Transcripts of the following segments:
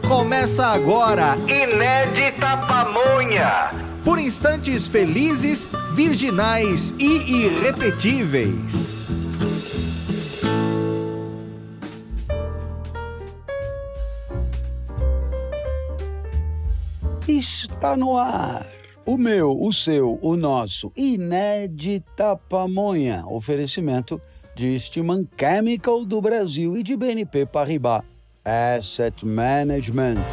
Começa agora, Inédita Pamonha. por instantes felizes, virginais e irrepetíveis. Está no ar. O meu, o seu, o nosso Inédita Pamonha. Oferecimento de Eastman Chemical do Brasil e de BNP Paribas Asset Management.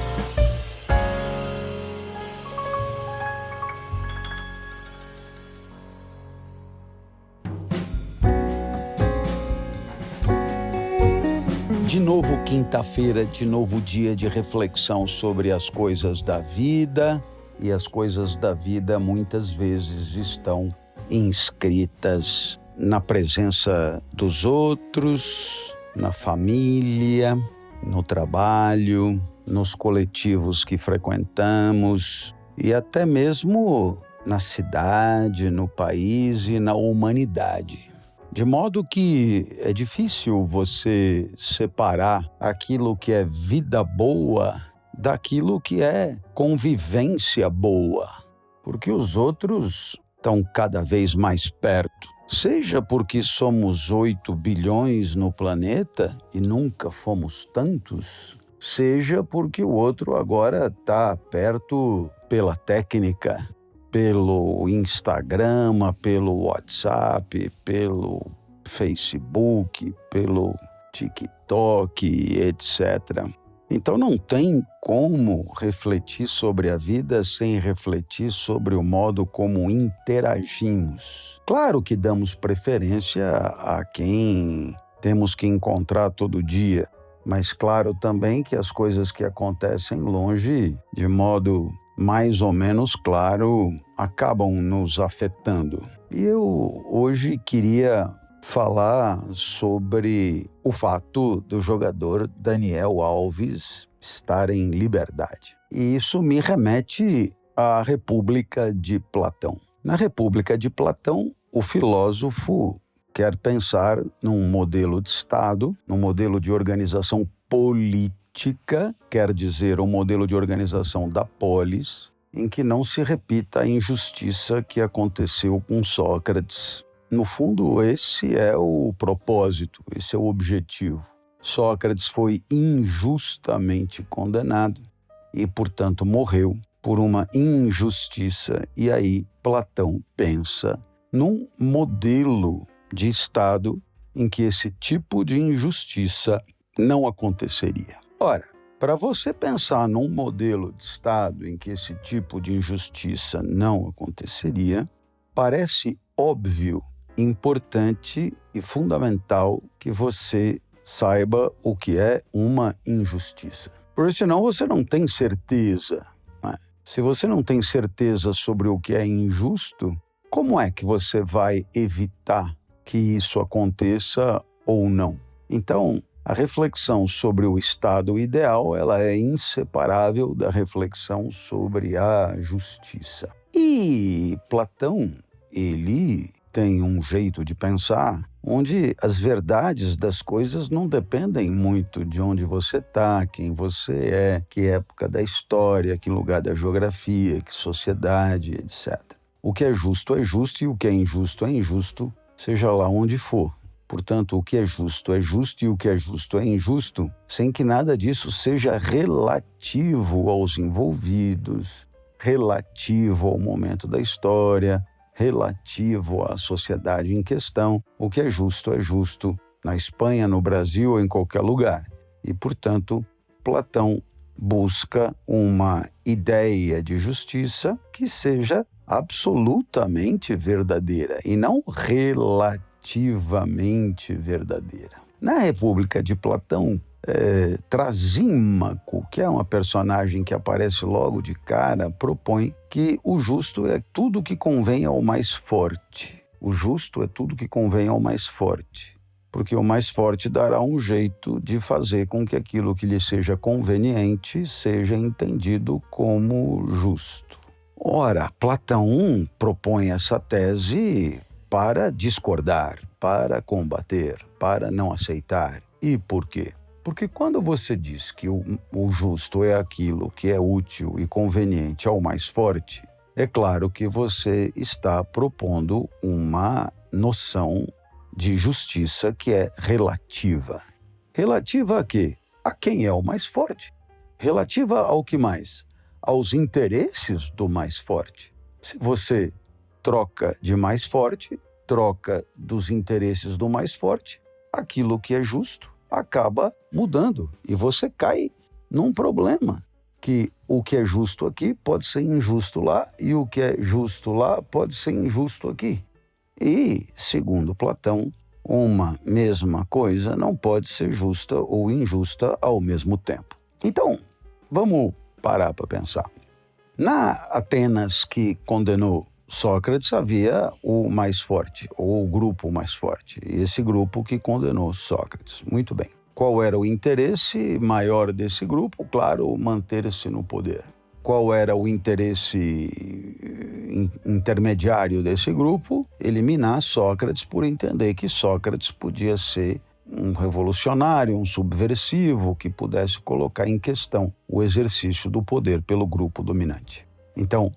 De novo quinta-feira, de novo dia de reflexão sobre as coisas da vida. E as coisas da vida muitas vezes estão inscritas na presença dos outros, na família, no trabalho, nos coletivos que frequentamos e até mesmo na cidade, no país e na humanidade. De modo que é difícil você separar aquilo que é vida boa daquilo que é convivência boa, porque os outros estão cada vez mais perto, seja porque somos 8 bilhões no planeta e nunca fomos tantos, seja porque o outro agora está perto pela técnica, pelo Instagram, pelo WhatsApp, pelo Facebook, pelo TikTok, etc. Então não tem como refletir sobre a vida sem refletir sobre o modo como interagimos. Claro que damos preferência a quem temos que encontrar todo dia, mas claro também que as coisas que acontecem longe, de modo mais ou menos claro, acabam nos afetando. E eu hoje queria falar sobre o fato do jogador Daniel Alves estar em liberdade. E isso me remete à República de Platão. Na República de Platão, o filósofo quer pensar num modelo de Estado, num modelo de organização política, quer dizer, um modelo de organização da polis, em que não se repita a injustiça que aconteceu com Sócrates. No fundo, esse é o propósito, esse é o objetivo. Sócrates foi injustamente condenado e, portanto, morreu por uma injustiça. E aí Platão pensa num modelo de Estado em que esse tipo de injustiça não aconteceria. Ora, para você pensar num modelo de Estado em que esse tipo de injustiça não aconteceria, parece óbvio, importante e fundamental que você saiba o que é uma injustiça. Porque senão você não tem certeza, né? Se você não tem certeza sobre o que é injusto, como é que você vai evitar que isso aconteça ou não? Então, a reflexão sobre o estado ideal, ela é inseparável da reflexão sobre a justiça. E Platão, ele tem um jeito de pensar onde as verdades das coisas não dependem muito de onde você está, quem você é, que época da história, que lugar da geografia, que sociedade, etc. O que é justo e o que é injusto, seja lá onde for. Portanto, o que é justo e o que é justo é injusto, sem que nada disso seja relativo aos envolvidos, relativo ao momento da história, relativo à sociedade em questão. O que é justo na Espanha, no Brasil ou em qualquer lugar. E, portanto, Platão busca uma ideia de justiça que seja absolutamente verdadeira e não relativamente verdadeira. Na República de Platão, Trasímaco, que é uma personagem que aparece logo de cara, propõe que o justo é tudo que convém ao mais forte. O justo é tudo que convém ao mais forte, porque o mais forte dará um jeito de fazer com que aquilo que lhe seja conveniente seja entendido como justo. Ora, Platão propõe essa tese para discordar, para combater, para não aceitar. E por quê? Porque quando você diz que o justo é aquilo que é útil e conveniente ao mais forte, é claro que você está propondo uma noção de justiça que é relativa. Relativa a quê? A quem é o mais forte. Relativa ao que mais? Aos interesses do mais forte. Se você troca de mais forte, troca dos interesses do mais forte, aquilo que é justo acaba mudando e você cai num problema, que o que é justo aqui pode ser injusto lá e o que é justo lá pode ser injusto aqui. E, segundo Platão, uma mesma coisa não pode ser justa ou injusta ao mesmo tempo. Então, vamos parar para pensar. Na Atenas que condenou Sócrates havia o mais forte, ou o grupo mais forte, e esse grupo que condenou Sócrates. Muito bem. Qual era o interesse maior desse grupo? Claro, manter-se no poder. Qual era o interesse intermediário desse grupo? Eliminar Sócrates por entender que Sócrates podia ser um revolucionário, um subversivo, que pudesse colocar em questão o exercício do poder pelo grupo dominante. Então,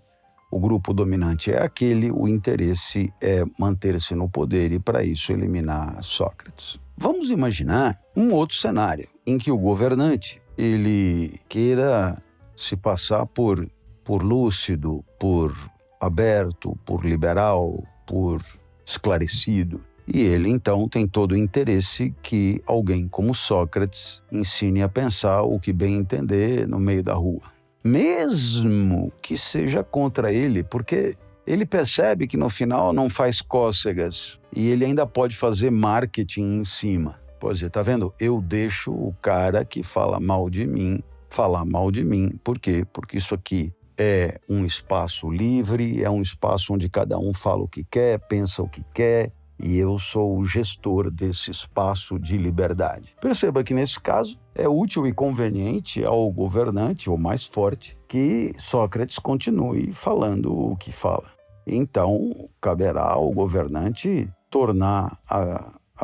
o grupo dominante é aquele, o interesse é manter-se no poder e, para isso, eliminar Sócrates. Vamos imaginar um outro cenário em que o governante ele queira se passar por lúcido, por aberto, por liberal, por esclarecido. E ele, então, tem todo o interesse que alguém como Sócrates ensine a pensar o que bem entender no meio da rua. Mesmo que seja contra ele, porque ele percebe que no final não faz cócegas e ele ainda pode fazer marketing em cima. Pode dizer, tá vendo? Eu deixo o cara que fala mal de mim falar mal de mim. Por quê? Porque isso aqui é um espaço livre, é um espaço onde cada um fala o que quer, pensa o que quer, e eu sou o gestor desse espaço de liberdade. Perceba que nesse caso é útil e conveniente ao governante, ou mais forte, que Sócrates continue falando o que fala. Então, caberá ao governante tornar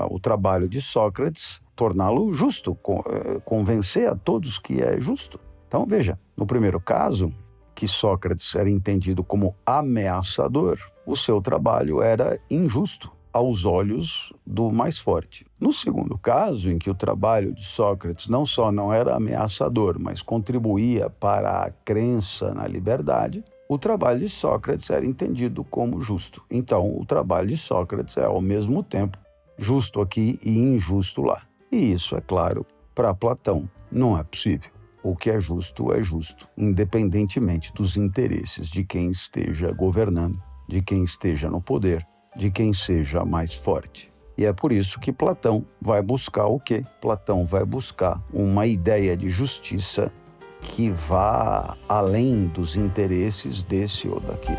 o trabalho de Sócrates, torná-lo justo, convencer a todos que é justo. Então, veja, no primeiro caso, que Sócrates era entendido como ameaçador, o seu trabalho era injusto aos olhos do mais forte. No segundo caso, em que o trabalho de Sócrates não só não era ameaçador, mas contribuía para a crença na liberdade, o trabalho de Sócrates era entendido como justo. Então, o trabalho de Sócrates é, ao mesmo tempo, justo aqui e injusto lá. E isso, é claro, para Platão não é possível. O que é justo, independentemente dos interesses de quem esteja governando, de quem esteja no poder, de quem seja mais forte. E é por isso que Platão vai buscar o quê? Platão vai buscar uma ideia de justiça que vá além dos interesses desse ou daquele.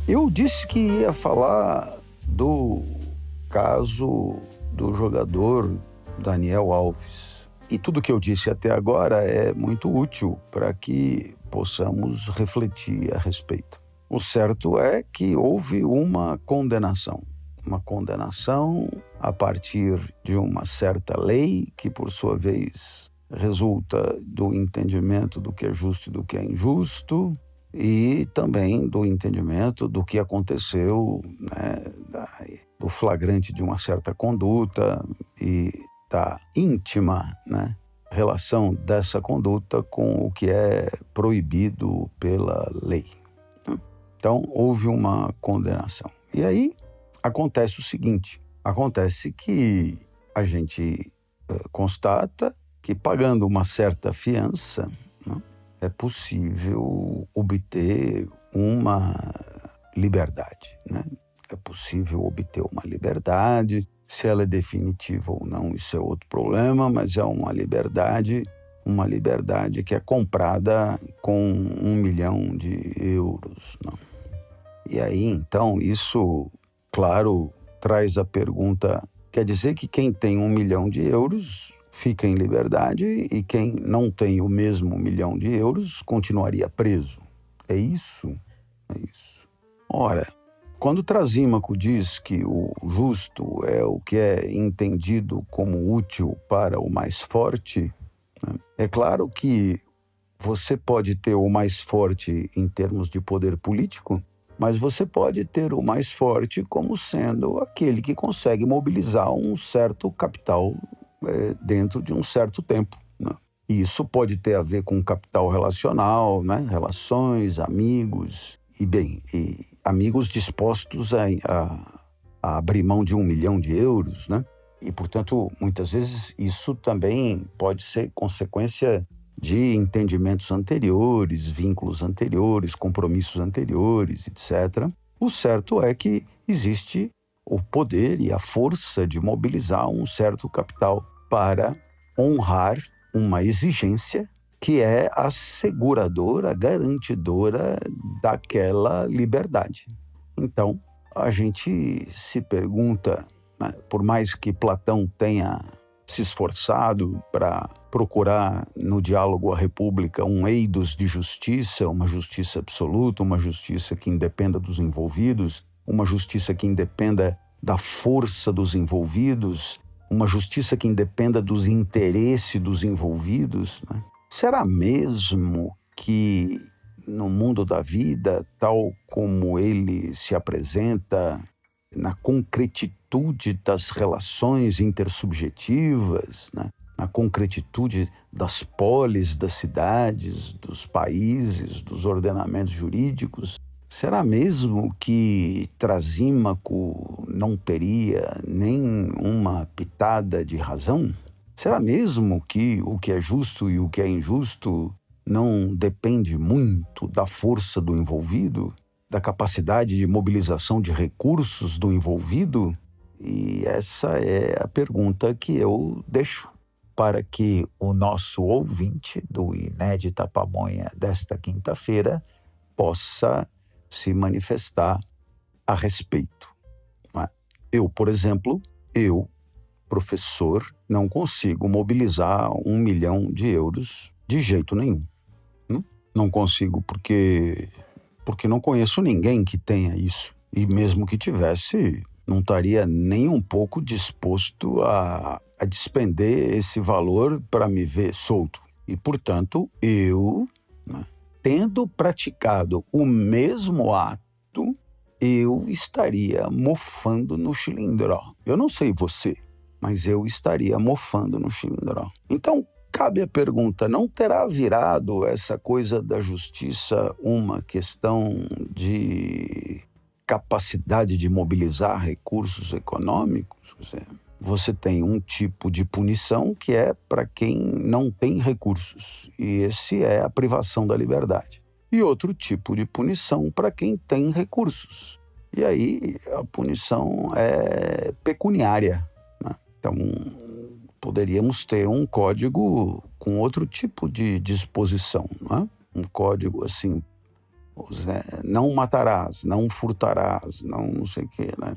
Eu disse que ia falar do caso do jogador Daniel Alves. E tudo que eu disse até agora é muito útil para que possamos refletir a respeito. O certo é que houve uma condenação a partir de uma certa lei que, por sua vez, resulta do entendimento do que é justo e do que é injusto, e também do entendimento do que aconteceu, do flagrante de uma certa conduta e da íntima, relação dessa conduta com o que é proibido pela lei. Então, houve uma condenação. E aí, acontece o seguinte, acontece que a gente constata que pagando uma certa fiança, é possível obter uma liberdade, É possível obter uma liberdade. Se ela é definitiva ou não, isso é outro problema, mas é uma liberdade que é comprada com 1 milhão de euros. E aí, então, isso, claro, traz a pergunta, quer dizer que quem tem 1 milhão de euros fica em liberdade e quem não tem o mesmo 1.000.000 de euros continuaria preso. É isso? É isso. Ora, quando Trasímaco diz que o justo é o que é entendido como útil para o mais forte, né, é claro que você pode ter o mais forte em termos de poder político, mas você pode ter o mais forte como sendo aquele que consegue mobilizar um certo capital dentro de um certo tempo, né? E isso pode ter a ver com capital relacional, né? Relações, amigos, e amigos dispostos a abrir mão de 1.000.000 de euros, né? E, portanto, muitas vezes isso também pode ser consequência de entendimentos anteriores, vínculos anteriores, compromissos anteriores, etc. O certo é que existe o poder e a força de mobilizar um certo capital para honrar uma exigência que é asseguradora, garantidora daquela liberdade. Então, a gente se pergunta, né, por mais que Platão tenha se esforçado para procurar no diálogo à República um eidos de justiça, uma justiça absoluta, uma justiça que independa dos envolvidos, uma justiça que independa da força dos envolvidos, uma justiça que independa dos interesses dos envolvidos, né? Será mesmo que no mundo da vida, tal como ele se apresenta, na concretitude das relações intersubjetivas, né? Na concretitude das polis, das cidades, dos países, dos ordenamentos jurídicos, será mesmo que Trasímaco não teria nem uma pitada de razão? Será mesmo que o que é justo e o que é injusto não depende muito da força do envolvido, da capacidade de mobilização de recursos do envolvido? E essa é a pergunta que eu deixo para que o nosso ouvinte do Inédita Pamonha desta quinta-feira possa se manifestar a respeito. Eu, por exemplo, professor, não consigo mobilizar 1.000.000 de euros de jeito nenhum. Não consigo porque não conheço ninguém que tenha isso. E mesmo que tivesse, não estaria nem um pouco disposto a despender esse valor para me ver solto. E, portanto, eu, né, tendo praticado o mesmo ato, eu estaria mofando no chilindró. Eu não sei você, mas eu estaria mofando no chilindró. Então, cabe a pergunta, não terá virado essa coisa da justiça uma questão de capacidade de mobilizar recursos econômicos? Você tem um tipo de punição que é para quem não tem recursos, e esse é a privação da liberdade. E outro tipo de punição para quem tem recursos. E aí a punição é pecuniária, né? Então, poderíamos ter um código com outro tipo de disposição, né? Um código assim, não matarás, não furtarás, não sei o quê, né?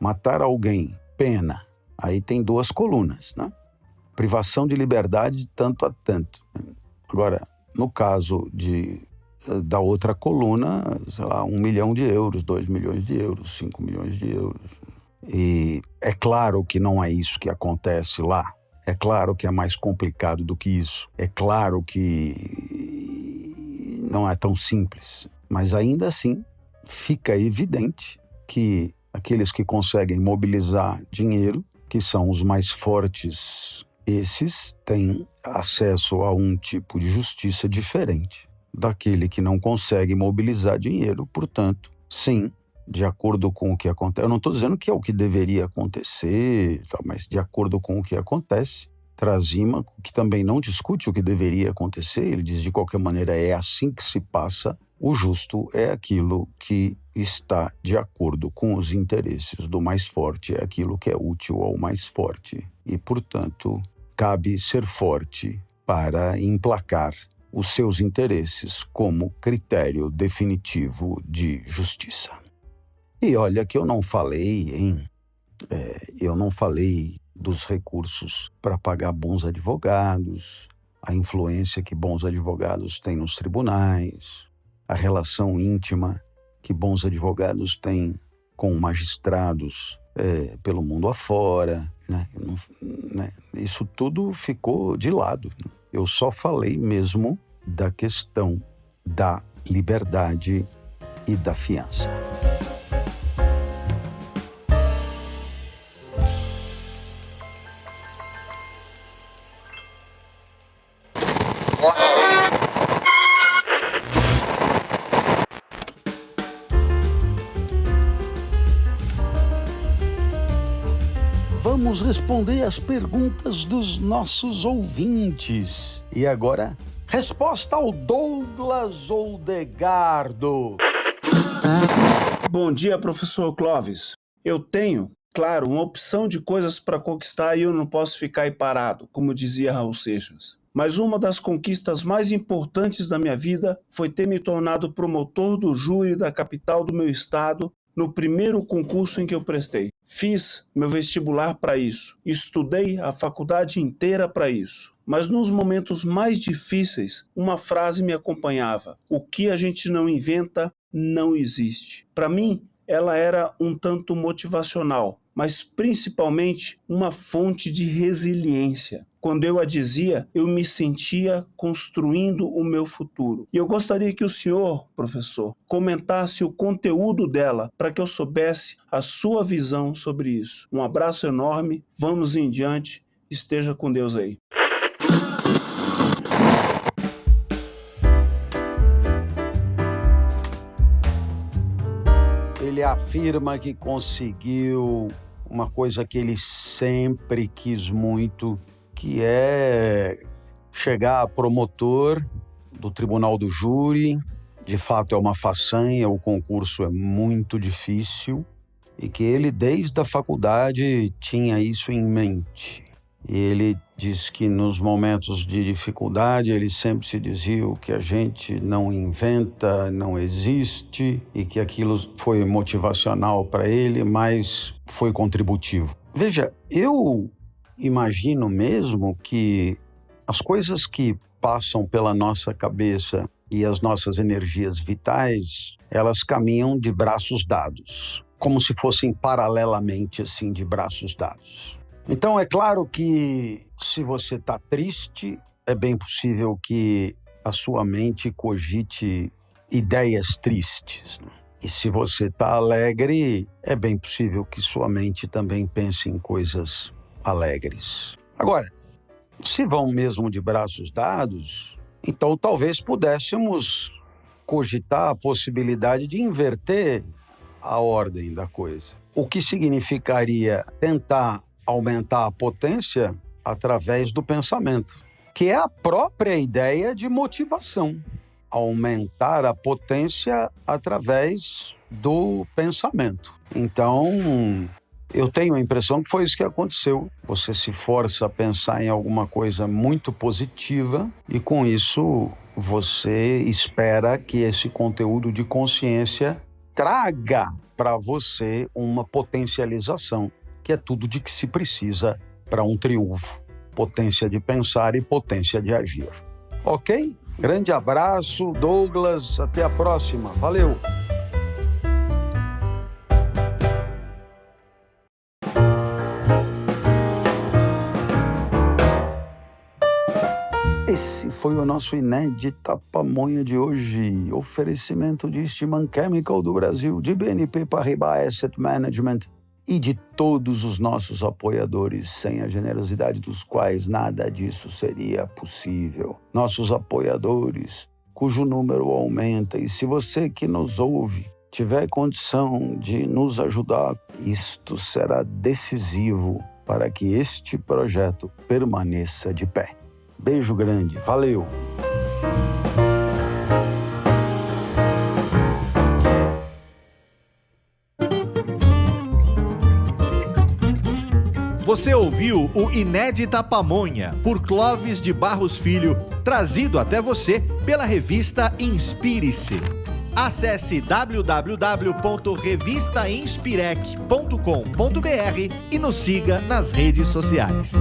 Matar alguém, pena. Aí tem 2 colunas, né? Privação de liberdade tanto a tanto. Agora, no caso da outra coluna, sei lá, 1.000.000 de euros, 2.000.000 de euros, 5.000.000 de euros. E é claro que não é isso que acontece lá. É claro que é mais complicado do que isso. É claro que não é tão simples. Mas ainda assim, fica evidente que aqueles que conseguem mobilizar dinheiro, que são os mais fortes, esses têm acesso a um tipo de justiça diferente daquele que não consegue mobilizar dinheiro. Portanto, sim, de acordo com o que acontece, eu não estou dizendo que é o que deveria acontecer, mas de acordo com o que acontece, Trasímaco, que também não discute o que deveria acontecer, ele diz de qualquer maneira é assim que se passa, o justo é aquilo que está de acordo com os interesses do mais forte, é aquilo que é útil ao mais forte. E, portanto, cabe ser forte para emplacar os seus interesses como critério definitivo de justiça. E olha que eu não falei dos recursos para pagar bons advogados, a influência que bons advogados têm nos tribunais, a relação íntima que bons advogados têm com magistrados pelo mundo afora, né? Isso tudo ficou de lado. Eu só falei mesmo da questão da liberdade e da fiança. Vamos responder as perguntas dos nossos ouvintes. E agora, resposta ao Douglas Oldegardo. Bom dia, professor Clóvis. Eu tenho, claro, uma opção de coisas para conquistar e eu não posso ficar aí parado, como dizia Raul Seixas. Mas uma das conquistas mais importantes da minha vida foi ter me tornado promotor do júri da capital do meu estado no primeiro concurso em que eu prestei. Fiz meu vestibular para isso, estudei a faculdade inteira para isso. Mas nos momentos mais difíceis, uma frase me acompanhava: o que a gente não inventa, não existe. Para mim, ela era um tanto motivacional, mas principalmente uma fonte de resiliência. Quando eu a dizia, eu me sentia construindo o meu futuro. E eu gostaria que o senhor, professor, comentasse o conteúdo dela para que eu soubesse a sua visão sobre isso. Um abraço enorme, vamos em diante, esteja com Deus aí. Ele afirma que conseguiu uma coisa que ele sempre quis muito, que é chegar a promotor do Tribunal do Júri. De fato é uma façanha, o concurso é muito difícil e que ele desde a faculdade tinha isso em mente. E ele diz que nos momentos de dificuldade ele sempre se dizia: o que a gente não inventa não existe, e que aquilo foi motivacional para ele, mas foi contributivo. Veja, eu imagino mesmo que as coisas que passam pela nossa cabeça e as nossas energias vitais, elas caminham de braços dados, como se fossem paralelamente assim, de braços dados. Então é claro que se você está triste, é bem possível que a sua mente cogite ideias tristes. E se você está alegre, é bem possível que sua mente também pense em coisas alegres. Agora, se vão mesmo de braços dados, então talvez pudéssemos cogitar a possibilidade de inverter a ordem da coisa. O que significaria tentar aumentar a potência através do pensamento, que é a própria ideia de motivação. Aumentar a potência através do pensamento. Então, eu tenho a impressão que foi isso que aconteceu. Você se força a pensar em alguma coisa muito positiva e, com isso, você espera que esse conteúdo de consciência traga para você uma potencialização, que é tudo de que se precisa para um triunfo. Potência de pensar e potência de agir. Ok? Grande abraço, Douglas. Até a próxima. Valeu! Esse foi o nosso Inédita Pamonha de hoje. Oferecimento de Eastman Chemical do Brasil, de BNP Paribas Asset Management e de todos os nossos apoiadores, sem a generosidade dos quais nada disso seria possível. Nossos apoiadores, cujo número aumenta. E se você que nos ouve tiver condição de nos ajudar, isto será decisivo para que este projeto permaneça de pé. Beijo grande, valeu! Você ouviu o Inédita Pamonha, por Clóvis de Barros Filho, trazido até você pela revista Inspire-se. Acesse www.revistainspirec.com.br e nos siga nas redes sociais.